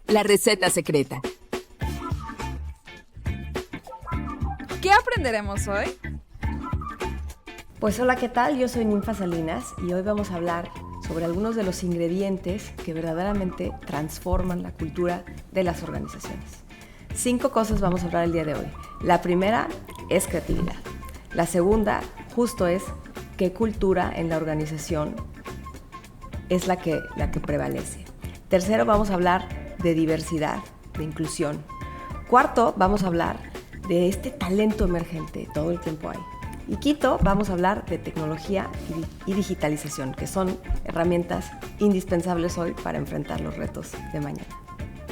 La receta secreta. ¿Qué aprenderemos hoy? Pues hola, ¿qué tal? Yo soy Ninfa Salinas y hoy vamos a hablar sobre algunos de los ingredientes que verdaderamente transforman la cultura de las organizaciones. 5 cosas vamos a hablar el día de hoy. La primera es creatividad. La segunda justo es qué cultura en la organización es la que prevalece. Tercero, vamos a hablar de diversidad, de inclusión. Cuarto, vamos a hablar de este talento emergente, todo el tiempo hay. Y quinto, vamos a hablar de tecnología y digitalización, que son herramientas indispensables hoy para enfrentar los retos de mañana.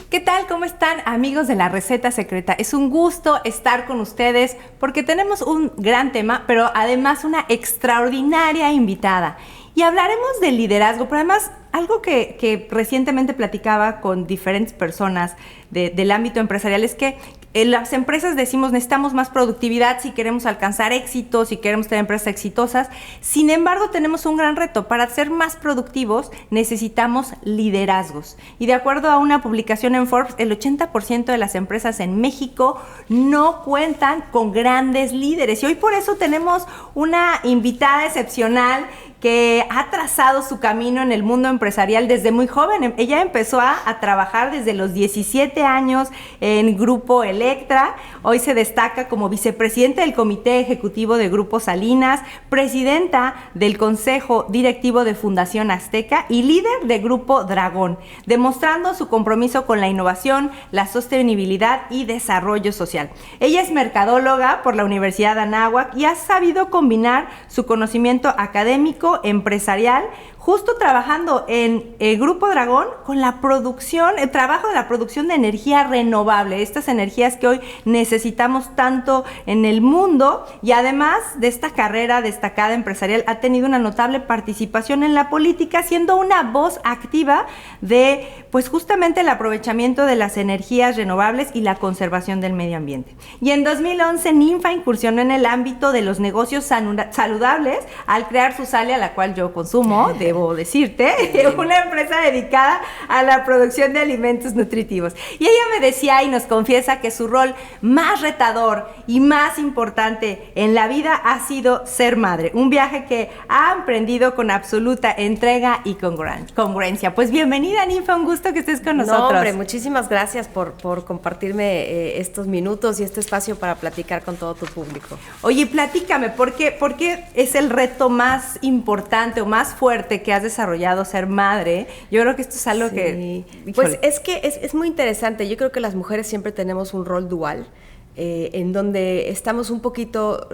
¿Qué tal? ¿Cómo están, amigos de La Receta Secreta? Es un gusto estar con ustedes porque tenemos un gran tema, pero además una extraordinaria invitada. Y hablaremos del liderazgo, pero además algo que recientemente platicaba con diferentes personas del ámbito empresarial es que en las empresas decimos necesitamos más productividad si queremos alcanzar éxito, si queremos tener empresas exitosas. Sin embargo, tenemos un gran reto. Para ser más productivos necesitamos liderazgos. Y de acuerdo a una publicación en Forbes, el 80% de las empresas en México no cuentan con grandes líderes. Y hoy por eso tenemos una invitada excepcional que ha trazado su camino en el mundo empresarial desde muy joven. Ella empezó a trabajar desde los 17 años en Grupo Electra. Hoy se destaca como vicepresidenta del Comité Ejecutivo de Grupo Salinas, presidenta del Consejo Directivo de Fundación Azteca y líder de Grupo Dragón, demostrando su compromiso con la innovación, la sostenibilidad y desarrollo social. Ella es mercadóloga por la Universidad de Anáhuac y ha sabido combinar su conocimiento académico, empresarial, justo trabajando en el Grupo Dragón con la producción, el trabajo de la producción de energía renovable, estas energías que hoy necesitamos tanto en el mundo, y además de esta carrera destacada empresarial ha tenido una notable participación en la política, siendo una voz activa de pues justamente el aprovechamiento de las energías renovables y la conservación del medio ambiente. Y en 2011 Ninfa incursionó en el ámbito de los negocios saludables al crear Susalia, la cual yo consumo, debo decirte, una empresa dedicada a la producción de alimentos nutritivos. Y ella me decía y nos confiesa que su rol más retador y más importante en la vida ha sido ser madre, un viaje que ha emprendido con absoluta entrega y congruencia. Pues bienvenida, Ninfa, un gusto que estés con nosotros. No, hombre, muchísimas gracias por compartirme estos minutos y este espacio para platicar con todo tu público. Oye, platícame, ¿por qué es el reto más importante o más fuerte que has desarrollado ser madre? Yo creo que esto es algo que... Pues es que es muy interesante. Yo creo que las mujeres siempre tenemos un rol dual, en donde estamos un poquito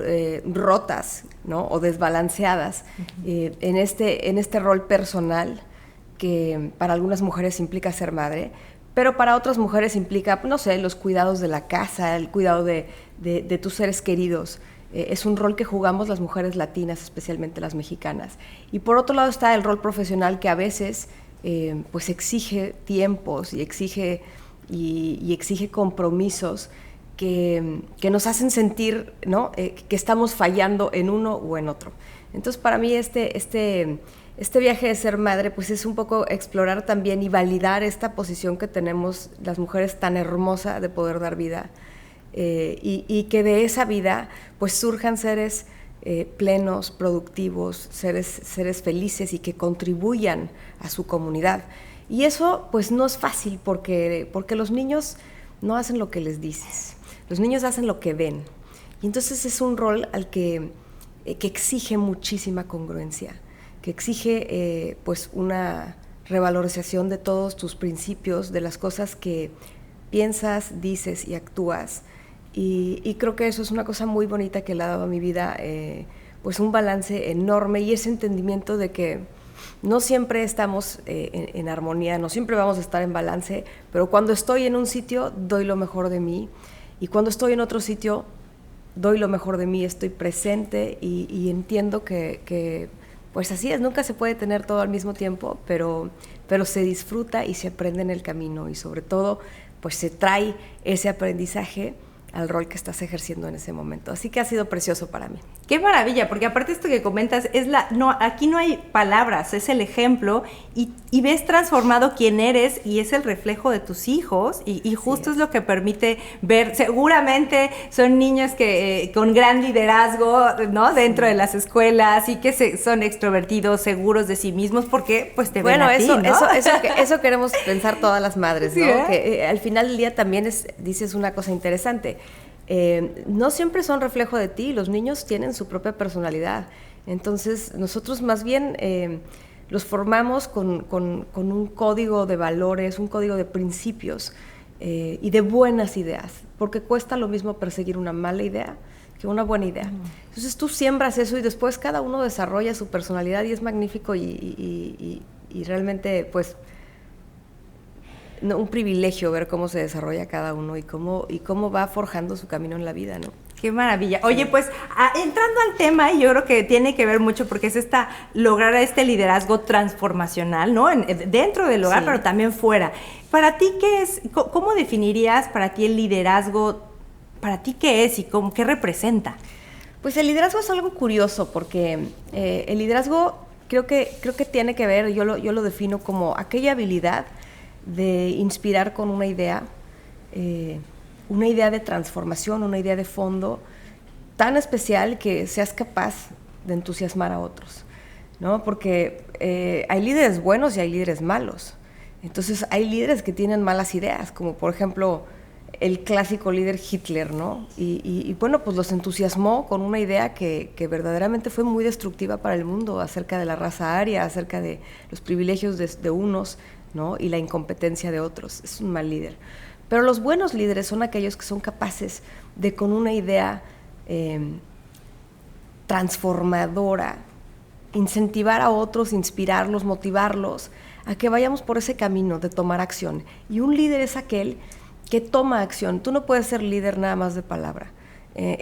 rotas, ¿no? O desbalanceadas en este rol personal que para algunas mujeres implica ser madre, pero para otras mujeres implica, no sé, los cuidados de la casa, el cuidado de tus seres queridos. Es un rol que jugamos las mujeres latinas, especialmente las mexicanas. Y por otro lado está el rol profesional que a veces pues exige tiempos y exige compromisos que nos hacen sentir, ¿no? Que estamos fallando en uno o en otro. Entonces, para mí este viaje de ser madre pues es un poco explorar también y validar esta posición que tenemos las mujeres tan hermosa de poder dar vida. Y que de esa vida pues surjan seres plenos, productivos, seres felices y que contribuyan a su comunidad. Y eso pues no es fácil porque los niños no hacen lo que les dices, los niños hacen lo que ven. Y entonces es un rol al que exige muchísima congruencia, que exige pues una revalorización de todos tus principios, de las cosas que piensas, dices y actúas. Y creo que eso es una cosa muy bonita que le ha dado a mi vida, pues un balance enorme y ese entendimiento de que no siempre estamos en armonía, no siempre vamos a estar en balance, pero cuando estoy en un sitio doy lo mejor de mí y cuando estoy en otro sitio doy lo mejor de mí, estoy presente y entiendo que pues así es, nunca se puede tener todo al mismo tiempo, pero se disfruta y se aprende en el camino y sobre todo pues se trae ese aprendizaje al rol que estás ejerciendo en ese momento. Así que ha sido precioso para mí. Qué maravilla, porque aparte esto que comentas aquí no hay palabras, es el ejemplo y ves transformado quién eres y es el reflejo de tus hijos y justo es lo que permite ver. Seguramente son niños que con gran liderazgo, ¿no? Dentro de las escuelas y que son extrovertidos, seguros de sí mismos, porque pues te ven a ti, ¿no? Eso queremos pensar todas las madres, ¿no? Sí, ¿eh? Que al final del día también dices una cosa interesante. No siempre son reflejo de ti, los niños tienen su propia personalidad. Entonces, nosotros más bien los formamos con un código de valores, un código de principios y de buenas ideas, porque cuesta lo mismo perseguir una mala idea que una buena idea. Entonces, tú siembras eso y después cada uno desarrolla su personalidad y es magnífico y realmente, pues, un privilegio ver cómo se desarrolla cada uno y cómo va forjando su camino en la vida, ¿no? Qué maravilla. Oye, pues entrando al tema, y yo creo que tiene que ver mucho porque es lograr este liderazgo transformacional, ¿no? Dentro del hogar, sí, pero también fuera. Para ti, ¿qué es? ¿Cómo definirías para ti el liderazgo? ¿Para ti qué es y qué representa? Pues el liderazgo es algo curioso porque el liderazgo creo que tiene que ver, yo lo defino como aquella habilidad de inspirar con una idea de transformación, una idea de fondo tan especial que seas capaz de entusiasmar a otros, ¿no? Porque hay líderes buenos y hay líderes malos. Entonces hay líderes que tienen malas ideas, como por ejemplo el clásico líder Hitler, ¿no? Y bueno, pues los entusiasmó con una idea que verdaderamente fue muy destructiva para el mundo, acerca de la raza aria, acerca de los privilegios de unos, ¿no? Y la incompetencia de otros. Es un mal líder. Pero los buenos líderes son aquellos que son capaces de, con una idea transformadora, incentivar a otros, inspirarlos, motivarlos a que vayamos por ese camino de tomar acción. Y un líder es aquel que toma acción. Tú no puedes ser líder nada más de palabra.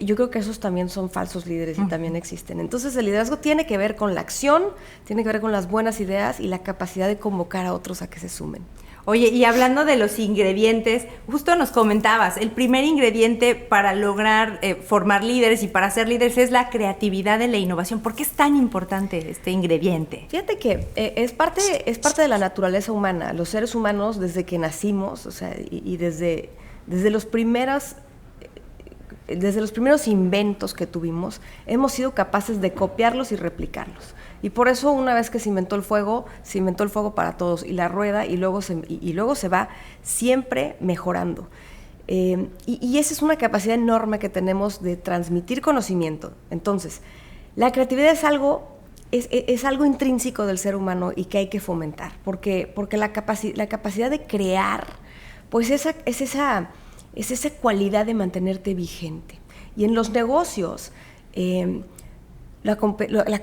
Yo creo que esos también son falsos líderes y también existen. Entonces el liderazgo tiene que ver con la acción, tiene que ver con las buenas ideas y la capacidad de convocar a otros a que se sumen. Oye, y hablando de los ingredientes, justo nos comentabas, el primer ingrediente para lograr formar líderes y para ser líderes es la creatividad y la innovación. ¿Por qué es tan importante este ingrediente? Fíjate que es parte de la naturaleza humana. Los seres humanos, desde que nacimos, o sea, y desde los primeros inventos que tuvimos, hemos sido capaces de copiarlos y replicarlos. Y por eso, una vez que se inventó el fuego para todos, y la rueda, y luego se va siempre mejorando. Y esa es una capacidad enorme que tenemos de transmitir conocimiento. Entonces, la creatividad es algo intrínseco del ser humano y que hay que fomentar, porque la capacidad de crear, pues es esa cualidad de mantenerte vigente. Y en los negocios, la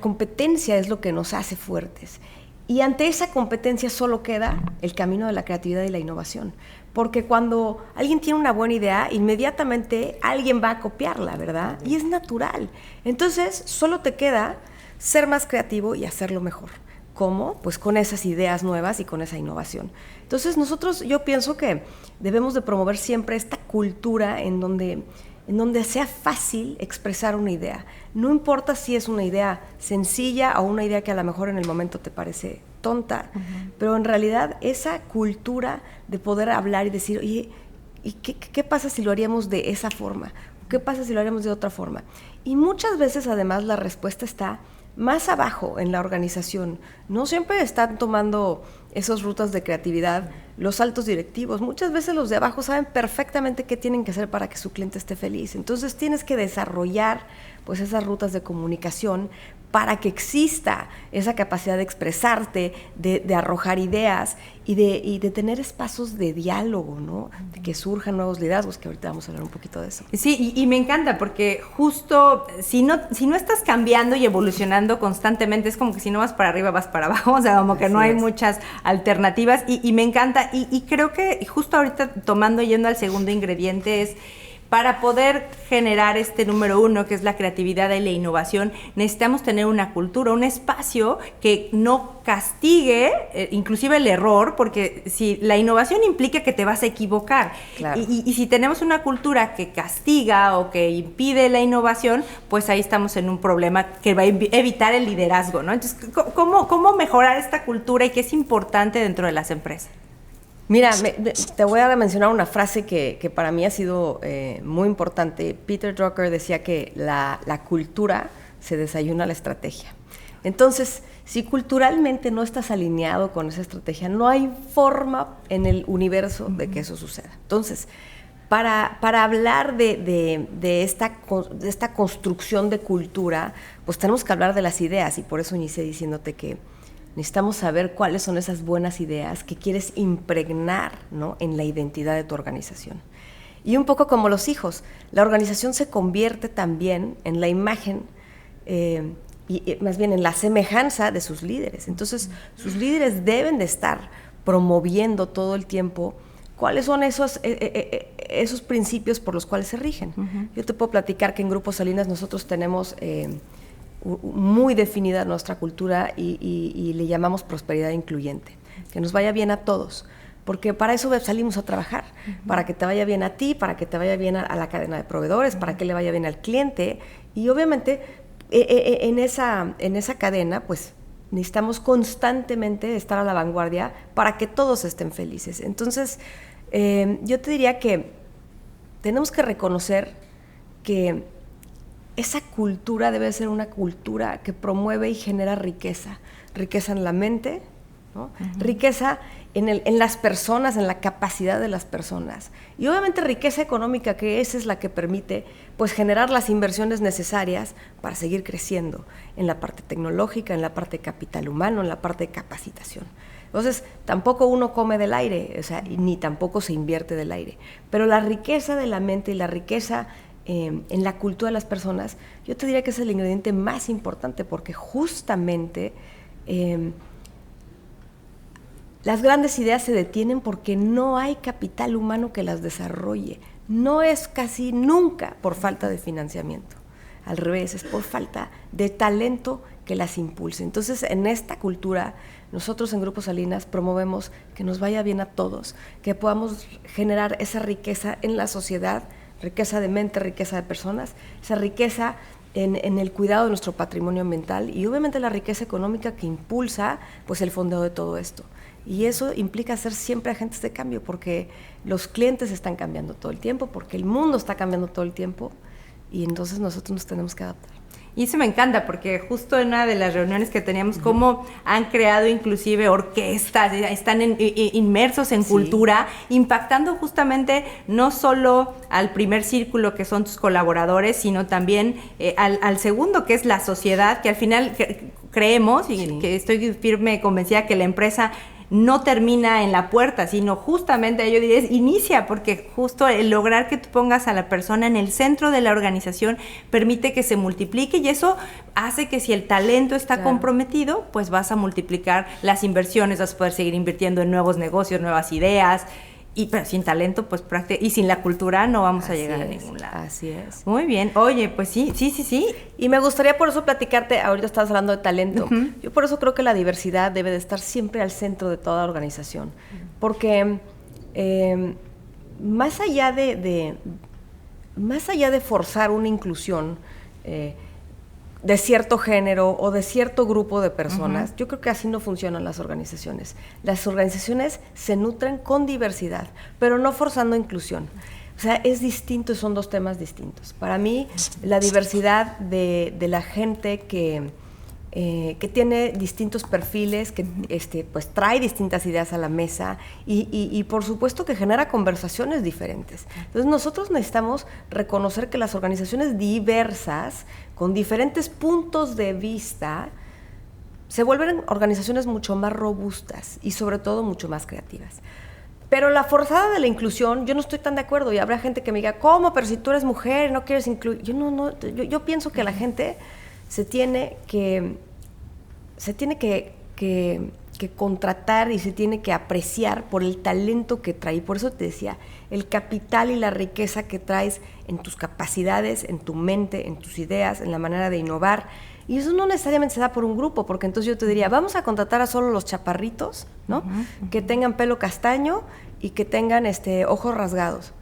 competencia es lo que nos hace fuertes. Y ante esa competencia solo queda el camino de la creatividad y la innovación. Porque cuando alguien tiene una buena idea, inmediatamente alguien va a copiarla, ¿verdad? Y es natural. Entonces, solo te queda ser más creativo y hacerlo mejor. ¿Cómo? Pues con esas ideas nuevas y con esa innovación. Entonces yo pienso que debemos de promover siempre esta cultura en donde sea fácil expresar una idea. No importa si es una idea sencilla o una idea que a lo mejor en el momento te parece tonta, pero en realidad esa cultura de poder hablar y decir, oye, ¿y qué pasa si lo haríamos de esa forma? ¿Qué pasa si lo haríamos de otra forma? Y muchas veces además la respuesta está más abajo en la organización. No siempre están tomando esas rutas de creatividad los altos directivos. Muchas veces los de abajo saben perfectamente qué tienen que hacer para que su cliente esté feliz. Entonces tienes que desarrollar pues esas rutas de comunicación para que exista esa capacidad de expresarte, de arrojar ideas y de tener espacios de diálogo, ¿no? De que surjan nuevos liderazgos, que ahorita vamos a hablar un poquito de eso. Sí, y me encanta porque justo si no estás cambiando y evolucionando constantemente, es como que si no vas para arriba, vas para abajo, o sea, como que no hay muchas alternativas y me encanta y creo que justo ahorita yendo al segundo ingrediente es para poder generar este número uno, que es la creatividad y la innovación, necesitamos tener una cultura, un espacio que no castigue inclusive el error, porque si la innovación implica que te vas a equivocar, claro. y si tenemos una cultura que castiga o que impide la innovación, pues ahí estamos en un problema que va a evitar el liderazgo, ¿no? Entonces, ¿cómo mejorar esta cultura y qué es importante dentro de las empresas? Mira, te voy a mencionar una frase que para mí ha sido muy importante. Peter Drucker decía que la cultura se desayuna a la estrategia. Entonces, si culturalmente no estás alineado con esa estrategia, no hay forma en el universo de que eso suceda. Entonces, para hablar de esta construcción de cultura, pues tenemos que hablar de las ideas, y por eso inicié diciéndote que necesitamos saber cuáles son esas buenas ideas que quieres impregnar, ¿no?, en la identidad de tu organización. Y un poco como los hijos, la organización se convierte también en la imagen y más bien en la semejanza de sus líderes. Entonces, sus líderes deben de estar promoviendo todo el tiempo cuáles son esos principios por los cuales se rigen. Yo te puedo platicar que en Grupo Salinas nosotros tenemos muy definida nuestra cultura y le llamamos prosperidad incluyente, que nos vaya bien a todos, porque para eso salimos a trabajar, para que te vaya bien a ti, para que te vaya bien a la cadena de proveedores, para que le vaya bien al cliente, y obviamente en esa cadena pues necesitamos constantemente estar a la vanguardia para que todos estén felices. Entonces yo te diría que tenemos que reconocer que esa cultura debe ser una cultura que promueve y genera riqueza en la mente, ¿no? Riqueza en las personas, en la capacidad de las personas, y obviamente riqueza económica, que esa es la que permite pues generar las inversiones necesarias para seguir creciendo en la parte tecnológica, en la parte de capital humano, en la parte de capacitación. Entonces, tampoco uno come del aire, o sea, ni tampoco se invierte del aire, pero la riqueza de la mente y la riqueza en la cultura de las personas, yo te diría que es el ingrediente más importante, porque justamente las grandes ideas se detienen porque no hay capital humano que las desarrolle. No es casi nunca por falta de financiamiento, al revés, es por falta de talento que las impulse. Entonces, en esta cultura, nosotros en Grupo Salinas promovemos que nos vaya bien a todos, que podamos generar esa riqueza en la sociedad, riqueza de mente, riqueza de personas, esa riqueza en el cuidado de nuestro patrimonio ambiental, y obviamente la riqueza económica que impulsa pues el fondeo de todo esto. Y eso implica ser siempre agentes de cambio, porque los clientes están cambiando todo el tiempo, porque el mundo está cambiando todo el tiempo, y entonces nosotros nos tenemos que adaptar. Y eso me encanta, porque justo en una de las reuniones que teníamos, cómo han creado inclusive orquestas, están inmersos en cultura, impactando justamente no solo al primer círculo, que son tus colaboradores, sino también al segundo, que es la sociedad, que al final creemos, y que estoy firme convencida que la empresa no termina en la puerta, sino justamente, yo diría, inicia, porque justo el lograr que tú pongas a la persona en el centro de la organización permite que se multiplique, y eso hace que si el talento está comprometido, pues vas a multiplicar las inversiones, vas a poder seguir invirtiendo en nuevos negocios, nuevas ideas, pero sin talento, pues y sin la cultura no vamos a llegar a ningún lado. Así es. Muy bien. Oye, pues sí. Y me gustaría por eso platicarte, ahorita estás hablando de talento. Yo por eso creo que la diversidad debe de estar siempre al centro de toda organización. Porque más allá de forzar una inclusión de cierto género o de cierto grupo de personas, yo creo que así no funcionan las organizaciones. Las organizaciones se nutren con diversidad, pero no forzando inclusión. O sea, es distinto, son dos temas distintos. Para mí, la diversidad de la gente que tiene distintos perfiles, que pues trae distintas ideas a la mesa y por supuesto que genera conversaciones diferentes. Entonces nosotros necesitamos reconocer que las organizaciones diversas, con diferentes puntos de vista, se vuelven organizaciones mucho más robustas y sobre todo mucho más creativas. Pero la forzada de la inclusión, yo no estoy tan de acuerdo, y habrá gente que me diga, ¿cómo? Pero si tú eres mujer, no quieres incluir. Yo pienso que la gente se tiene que que contratar y se tiene que apreciar por el talento que trae. Por eso te decía, el capital y la riqueza que traes en tus capacidades, en tu mente, en tus ideas, en la manera de innovar. Y eso no necesariamente se da por un grupo, porque entonces yo te diría, vamos a contratar a solo los chaparritos, ¿no? Que tengan pelo castaño y que tengan ojos rasgados.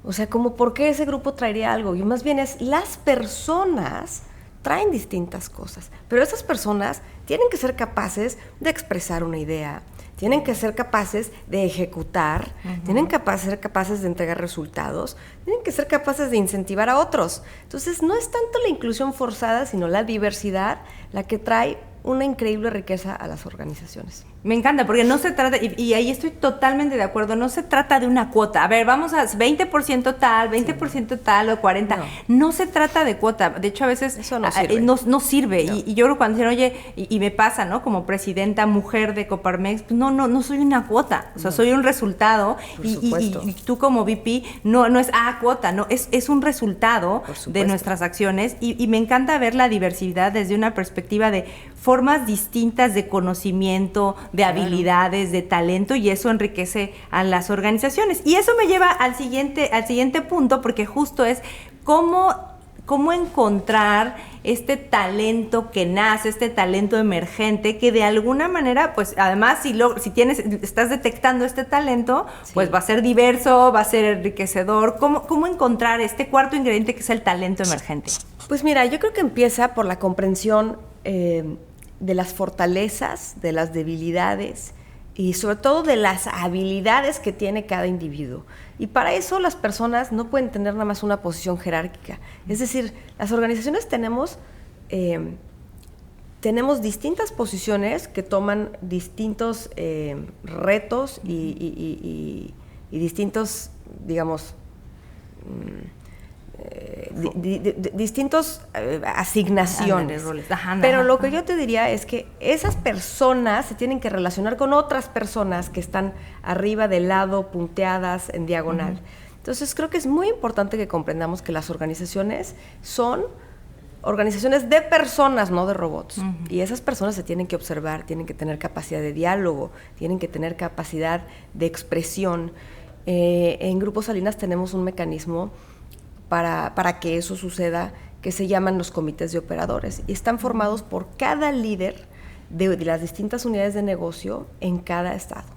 O sea, como ¿por qué ese grupo traería algo? Y más bien es, las personas traen distintas cosas, pero esas personas tienen que ser capaces de expresar una idea, tienen que ser capaces de ejecutar, tienen que ser capaces de entregar resultados, tienen que ser capaces de incentivar a otros. Entonces, no es tanto la inclusión forzada, sino la diversidad la que trae una increíble riqueza a las organizaciones. Me encanta, porque no se trata, y ahí estoy totalmente de acuerdo, no se trata de una cuota. A ver, vamos a 20% tal, 20% tal o 40%. No se trata de cuota. De hecho, a veces eso no sirve. No sirve. No. Y yo creo que cuando dicen, oye, y me pasa, ¿no? Como presidenta mujer de Coparmex, pues no soy una cuota. O sea, soy un resultado. Y tú como VP, no es cuota, no, es un resultado de nuestras acciones. Y me encanta ver la diversidad desde una perspectiva de formas distintas de conocimiento, de habilidades, de talento, y eso enriquece a las organizaciones. Y eso me lleva al siguiente punto, porque justo es cómo encontrar este talento que nace, este talento emergente, que de alguna manera, pues además si estás detectando este talento, pues va a ser diverso, va a ser enriquecedor. ¿Cómo encontrar este cuarto ingrediente que es el talento emergente? Pues mira, yo creo que empieza por la comprensión de las fortalezas, de las debilidades y sobre todo de las habilidades que tiene cada individuo. Y para eso las personas no pueden tener nada más una posición jerárquica. Es decir, las organizaciones tenemos distintas posiciones que toman distintos retos y distintos, digamos, distintos asignaciones. Pero lo que yo te diría es que esas personas se tienen que relacionar con otras personas que están arriba, del lado, punteadas en diagonal. Entonces creo que es muy importante que comprendamos que las organizaciones son organizaciones de personas, no de robots. Y esas personas se tienen que observar, tienen que tener capacidad de diálogo, tienen que tener capacidad de expresión. En Grupo Salinas tenemos un mecanismo para que eso suceda, que se llaman los comités de operadores, y están formados por cada líder de las distintas unidades de negocio en cada estado.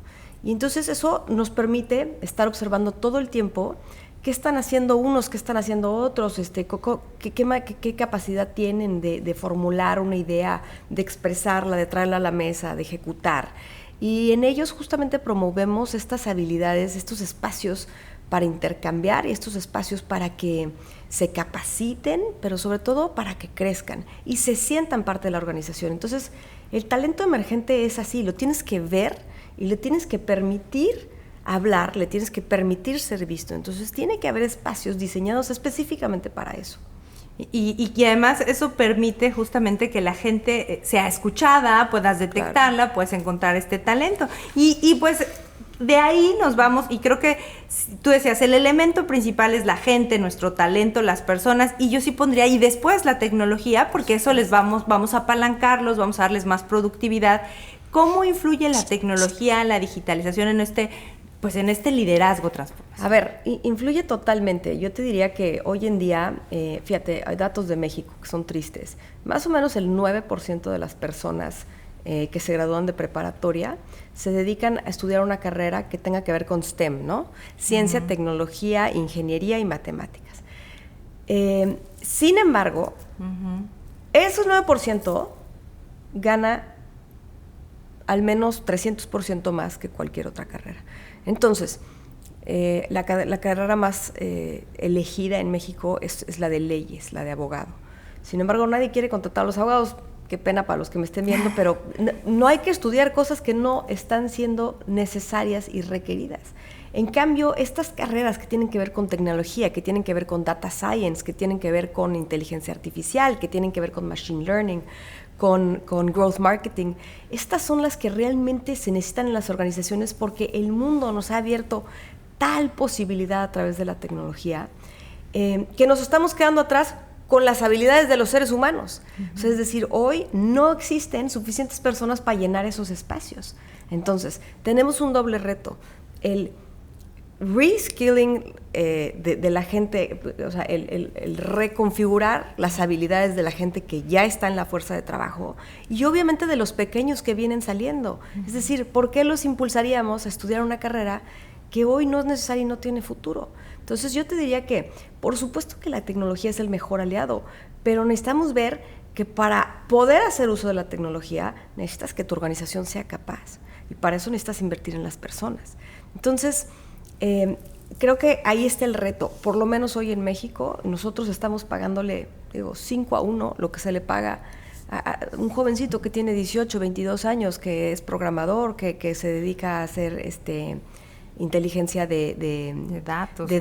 Y entonces eso nos permite estar observando todo el tiempo qué están haciendo unos, qué están haciendo otros, qué capacidad tienen de formular una idea, de expresarla, de traerla a la mesa, de ejecutar. Y en ellos justamente promovemos estas habilidades, estos espacios para intercambiar y estos espacios para que se capaciten, pero sobre todo para que crezcan y se sientan parte de la organización. Entonces, el talento emergente es así, lo tienes que ver y le tienes que permitir hablar, le tienes que permitir ser visto. Entonces, tiene que haber espacios diseñados específicamente para eso. Y además eso permite justamente que la gente sea escuchada, puedas detectarla, puedes encontrar este talento. Y pues de ahí nos vamos, y creo que tú decías, el elemento principal es la gente, nuestro talento, las personas, y yo sí pondría, y después la tecnología, porque eso vamos a apalancarlos, vamos a darles más productividad. ¿Cómo influye la tecnología, la digitalización en este liderazgo transformación? A ver, influye totalmente. Yo te diría que hoy en día, fíjate, hay datos de México que son tristes. Más o menos el 9% de las personas que se gradúan de preparatoria se dedican a estudiar una carrera que tenga que ver con STEM, ¿no? Ciencia, tecnología, ingeniería y matemáticas. Sin embargo, esos 9% gana al menos 300% más que cualquier otra carrera. Entonces, la carrera más elegida en México es la de leyes, la de abogado. Sin embargo, nadie quiere contratar a los abogados. Qué pena para los que me estén viendo, pero no hay que estudiar cosas que no están siendo necesarias y requeridas. En cambio, estas carreras que tienen que ver con tecnología, que tienen que ver con data science, que tienen que ver con inteligencia artificial, que tienen que ver con machine learning, con growth marketing, estas son las que realmente se necesitan en las organizaciones, porque el mundo nos ha abierto tal posibilidad a través de la tecnología que nos estamos quedando atrás con las habilidades de los seres humanos. O sea, es decir, hoy no existen suficientes personas para llenar esos espacios. Entonces, tenemos un doble reto. El reskilling de la gente, o sea, el reconfigurar las habilidades de la gente que ya está en la fuerza de trabajo y obviamente de los pequeños que vienen saliendo. Es decir, ¿por qué los impulsaríamos a estudiar una carrera que hoy no es necesaria y no tiene futuro? Entonces yo te diría que, por supuesto que la tecnología es el mejor aliado, pero necesitamos ver que para poder hacer uso de la tecnología necesitas que tu organización sea capaz y para eso necesitas invertir en las personas. Entonces, creo que ahí está el reto. Por lo menos hoy en México, nosotros estamos pagándole, 5-1 lo que se le paga a un jovencito que tiene 18, 22 años, que es programador, que se dedica a hacer inteligencia de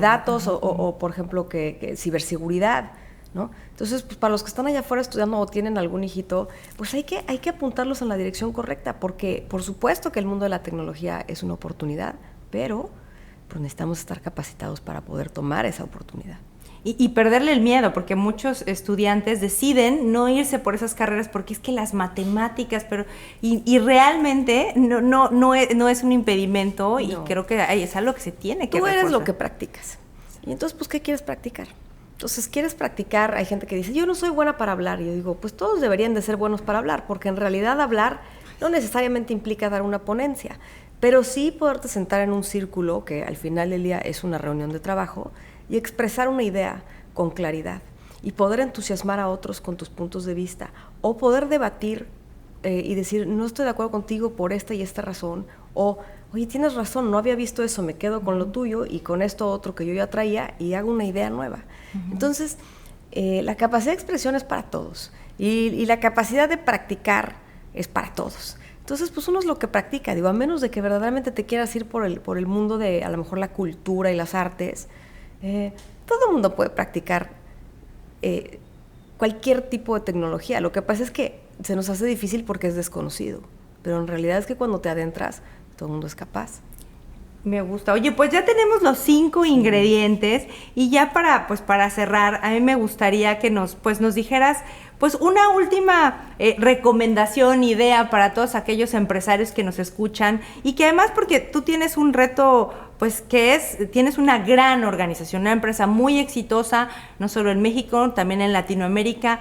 datos o, por ejemplo, que ciberseguridad, ¿no? Entonces, pues para los que están allá afuera estudiando o tienen algún hijito, pues hay que apuntarlos en la dirección correcta, porque por supuesto que el mundo de la tecnología es una oportunidad, pero pues necesitamos estar capacitados para poder tomar esa oportunidad. Y perderle el miedo, porque muchos estudiantes deciden no irse por esas carreras porque es que las matemáticas, y realmente no es un impedimento, y creo que es algo que se tiene que reforzar. Tú eres lo que practicas. Y entonces, pues, ¿qué quieres practicar? Entonces, ¿quieres practicar? Hay gente que dice, yo no soy buena para hablar. Y yo digo, pues todos deberían de ser buenos para hablar, porque en realidad hablar no necesariamente implica dar una ponencia, pero sí poderte sentar en un círculo, que al final del día es una reunión de trabajo, y expresar una idea con claridad, y poder entusiasmar a otros con tus puntos de vista, o poder debatir y decir, no estoy de acuerdo contigo por esta y esta razón, o, oye, tienes razón, no había visto eso, me quedo con lo tuyo y con esto otro que yo ya traía y hago una idea nueva. Entonces, la capacidad de expresión es para todos, y la capacidad de practicar es para todos. Entonces, pues uno es lo que practica, a menos de que verdaderamente te quieras ir por el mundo de, a lo mejor, la cultura y las artes, todo el mundo puede practicar cualquier tipo de tecnología. Lo que pasa es que se nos hace difícil porque es desconocido, pero en realidad es que cuando te adentras, todo el mundo es capaz. Me gusta. Oye, pues ya tenemos los 5 ingredientes, y ya para cerrar, a mí me gustaría que nos dijeras pues una última recomendación, idea para todos aquellos empresarios que nos escuchan, y que además, porque tú tienes un reto, pues tienes una gran organización, una empresa muy exitosa, no solo en México, también en Latinoamérica.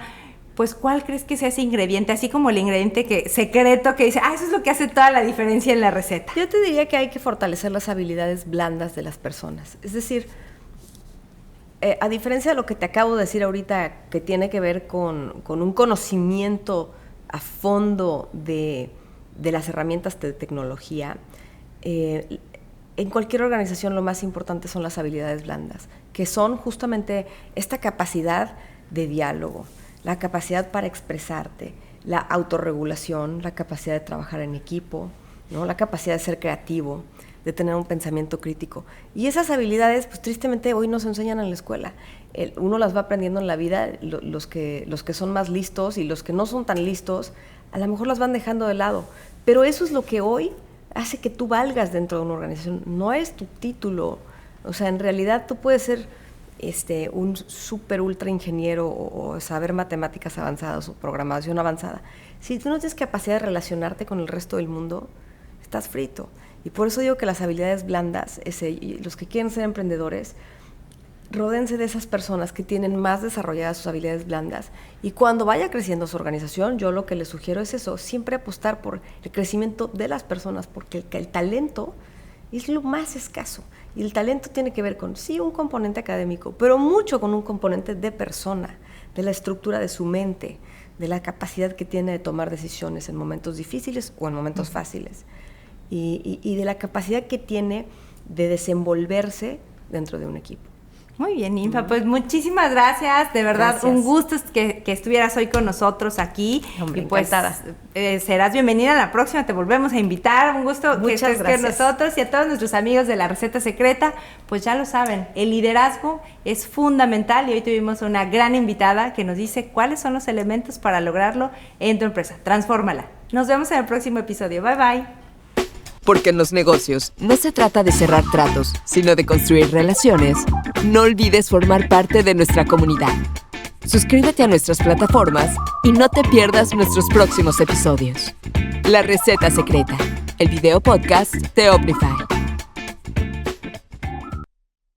Pues, ¿cuál crees que sea ese ingrediente? Así como el ingrediente secreto que dice, eso es lo que hace toda la diferencia en la receta. Yo te diría que hay que fortalecer las habilidades blandas de las personas. Es decir, a diferencia de lo que te acabo de decir ahorita, que tiene que ver con un conocimiento a fondo de las herramientas de tecnología, en cualquier organización lo más importante son las habilidades blandas, que son justamente esta capacidad de diálogo, la capacidad para expresarte, la autorregulación, la capacidad de trabajar en equipo, ¿no? La capacidad de ser creativo, de tener un pensamiento crítico. Y esas habilidades, pues tristemente hoy no se enseñan en la escuela. Uno las va aprendiendo en la vida, los que son más listos, y los que no son tan listos, a lo mejor las van dejando de lado. Pero eso es lo que hoy hace que tú valgas dentro de una organización. No es tu título. O sea, en realidad tú puedes ser un súper ultra ingeniero o saber matemáticas avanzadas o programación avanzada. Si tú no tienes capacidad de relacionarte con el resto del mundo, estás frito. Y por eso digo que las habilidades blandas, los que quieren ser emprendedores, ródense de esas personas que tienen más desarrolladas sus habilidades blandas, y cuando vaya creciendo su organización, yo lo que les sugiero es eso, siempre apostar por el crecimiento de las personas, porque el talento es lo más escaso, y el talento tiene que ver con, sí, un componente académico, pero mucho con un componente de persona, de la estructura de su mente, de la capacidad que tiene de tomar decisiones en momentos difíciles o en momentos fáciles, y de la capacidad que tiene de desenvolverse dentro de un equipo. Muy bien, Ninfa, pues muchísimas gracias, de verdad, gracias. Un gusto que estuvieras hoy con nosotros aquí. Hombre, y pues encantada. Serás bienvenida a la próxima, te volvemos a invitar, un gusto que estés con gracias. nosotros, y a todos nuestros amigos de La Receta Secreta, pues ya lo saben, el liderazgo es fundamental, y hoy tuvimos una gran invitada que nos dice cuáles son los elementos para lograrlo en tu empresa. Transfórmala. Nos vemos en el próximo episodio. Bye, bye. Porque en los negocios no se trata de cerrar tratos, sino de construir relaciones. No olvides formar parte de nuestra comunidad. Suscríbete a nuestras plataformas y no te pierdas nuestros próximos episodios. La receta secreta, el video podcast de Omnify.